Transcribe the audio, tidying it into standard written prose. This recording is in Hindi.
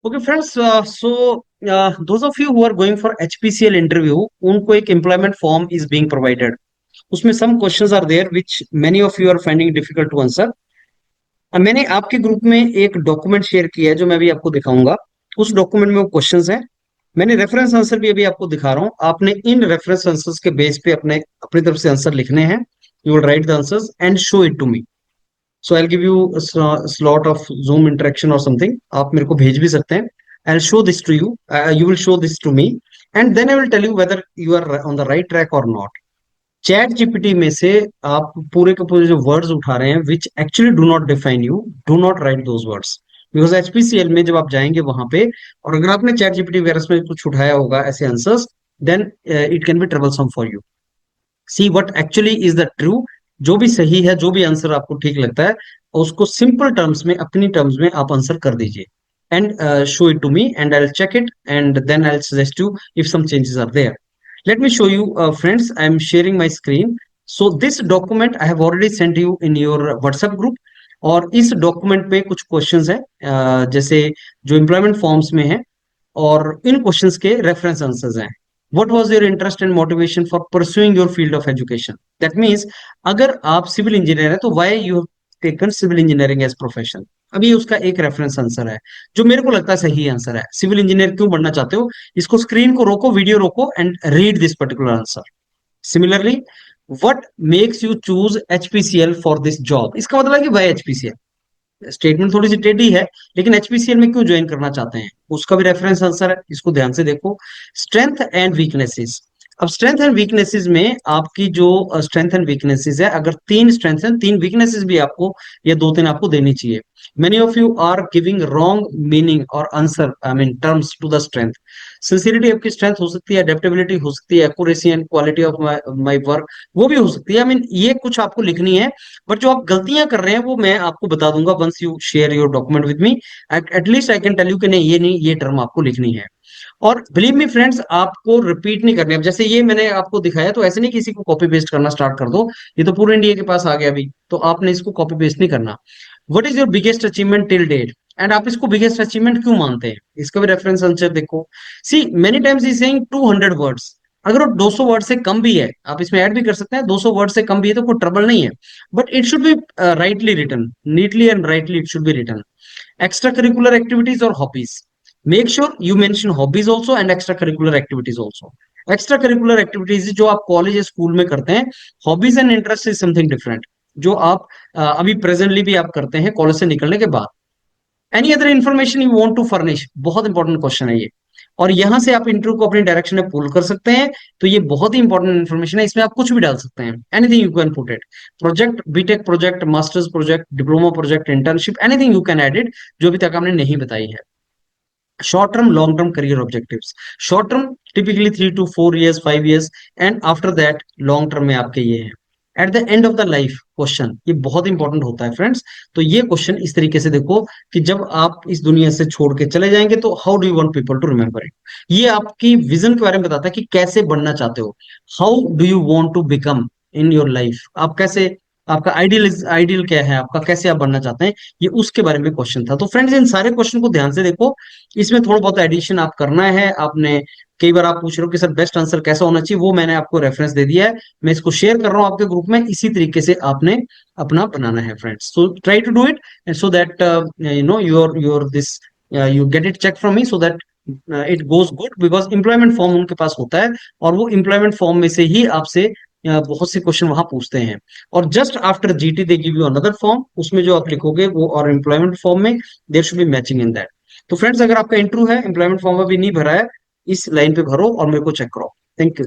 Okay friends, so those of you who are going for HPCL interview, उनको एक employment form is being provided. उसमें some questions are there which many of you are finding difficult to answer. मैंने आपके ग्रुप में एक डॉक्यूमेंट शेयर किया है जो मैं अभी आपको दिखाऊंगा। उस डॉक्यूमेंट में वो क्वेश्चंस हैं। मैंने रेफरेंस आंसर भी अभी आपको दिखा रहा हूँ। आपने इन रेफरेंस आंसर्स के बेस पे अपने अपनी तरफ से आंसर लिखने हैं। You will write the answers and show it to me. So I give you slot of Zoom interaction और समथिंग, आप मेरे को भेज भी सकते हैं। I will show this to you, you will show this to me, and then I will tell you whether you are on the right track और नॉट। चैट जीपीटी में से आप पूरे के पूरे जो वर्ड्स उठा रहे हैं which actually do not define you, do not right those words. Because HPCL में जब आप जाएंगे वहां पे, और अगर आपने चैट जीपीटी वगैरह में कुछ उठाया होगा ऐसे answers, then it can be troublesome for you. See what actually is the true. जो भी सही है, जो भी आंसर आपको ठीक लगता है, उसको सिंपल टर्म्स में, अपनी टर्म्स में आप आंसर कर दीजिए and show it to me and I will check it and then I will suggest you if some changes are there. let me show you, friends, I am sharing my screen. So this document I have already sent you in your WhatsApp group। और इस डॉक्यूमेंट पे कुछ क्वेश्चंस है, जैसे जो एम्प्लॉयमेंट फॉर्म्स में है, और इन क्वेश्चंस के रेफरेंस आंसर्स हैं। What was your interest and motivation for pursuing your field of education. That means अगर आप सिविल इंजीनियर है तो why you have taken civil engineering as profession. अभी उसका एक रेफरेंस आंसर है जो मेरे को लगता है सही आंसर है। सिविल इंजीनियर क्यों बनना चाहते हो, इसको स्क्रीन को रोको, वीडियो रोको and read this particular answer. Similarly, what makes you choose HPCL for this job, इसका मतलब है कि वाई एचपीसीएल। स्टेटमेंट थोड़ी सी टेढ़ी है, लेकिन एचपीसीएल में क्यों ज्वाइन करना चाहते हैं उसका भी रेफरेंस आंसर है। इसको ध्यान से देखो। Strength and weaknesses. अब स्ट्रेंथ एंड वीकनेसेस में आपकी जो स्ट्रेंथ एंड वीकनेसेस है, अगर तीन स्ट्रेंथ है, तीन वीकनेसेस भी आपको, या दो तीन आपको देनी चाहिए। Many of you are giving wrong meaning और answer, I mean terms to the strength. Sincerity आपकी स्ट्रेंथ हो सकती है, अडेप्टेबिलिटी हो सकती है, accuracy and quality of my work वो भी हो सकती है। आई मीन ये कुछ आपको लिखनी है। बट जो आप गलतियां कर रहे हैं वो मैं आपको बता दूंगा once you share your document with me. At least I can tell you कि नहीं, ये नहीं, ये टर्म आपको लिखनी है। और बिलीव मी फ्रेंड्स, आपको रिपीट नहीं करनी है। अब जैसे ये मैंने आपको दिखाया, तो ऐसे नहीं किसी को कॉपी पेस्ट करना स्टार्ट कर दो। ये तो पूरे इंडिया के पास आ गया अभी, तो आपने इसको कॉपी पेस्ट नहीं करना। What is your biggest achievement till date, and आप इसको बिगेस्ट अचीवमेंट क्यों मानते हैं, इसका भी रेफरेंस आंसर देखो। See many times is saying 200 words. अगर वो 200 वर्ड से कम भी है, आप इसमें ऐड भी कर सकते हैं, 200 वर्ड से कम भी है तो कोई ट्रबल नहीं है। But it should be rightly written, neatly and rightly it should be written. Extra curricular activities और hobbies, make sure you mention hobbies also and extra curricular activities also. Extra curricular activities जो आप कॉलेज या स्कूल में करते हैं, hobbies and interest is something different, जो आप अभी प्रेजेंटली भी आप करते हैं कॉलेज से निकलने के बाद। Any other information you want to furnish, बहुत इंपॉर्टेंट क्वेश्चन है ये। और यहां से आप इंटरव्यू को अपनी डायरेक्शन में पुल कर सकते हैं। तो ये बहुत ही इंपॉर्टेंट इन्फॉर्मेशन है, इसमें आप कुछ भी डाल सकते हैं, anything you can put it. Project, BTech project, masters project, diploma project, internship, anything you can add it, जो अभी तक आपने नहीं बताई है। Short term, long term career objectives. Short term typically 3 to 4 years, 5 years, and after that long term में आपके ये है। At the end of the life question, ये बहुत इंपॉर्टेंट होता है फ्रेंड्स। तो ये क्वेश्चन इस तरीके से देखो कि जब आप इस दुनिया से छोड़ के चले जाएंगे तो how do you want people to remember it. ये आपकी विजन के बारे में बताता है कि कैसे बनना चाहते हो। How do you want to become in your life, आप कैसे, आपका आइडियल आइडियल क्या है आपका, कैसे आप बनना चाहते हैं, ये उसके बारे में क्वेश्चन था। तो फ्रेंड्स, इन सारे क्वेश्चन को ध्यान से देखो। इसमें थोड़ा बहुत एडिशन आप करना है आपने। कई बार आप पूछ रहे हो कि सर बेस्ट आंसर कैसा होना चाहिए, वो मैंने आपको रेफरेंस दे दिया है। मैं इसको शेयर कर रहा हूं आपके ग्रुप में, इसी तरीके से आपने अपना बनाना है friends. So try to do it and so that you know your this, you get it check from me, so that it goes good. Because employment form उनके पास होता है, और वो इंप्लॉयमेंट फॉर्म में से ही आपसे बहुत से क्वेश्चन वहां पूछते हैं। और just after GT they give you another form, उसमें जो आप लिखोगे वो, और एम्प्लॉयमेंट फॉर्म में there should be matching in that. तो फ्रेंड्स, अगर आपका इंटरव्यू है, एम्प्लॉयमेंट फॉर्म अभी नहीं भरा है, इस लाइन पे भरो और मेरे को चेक करो। Thank you.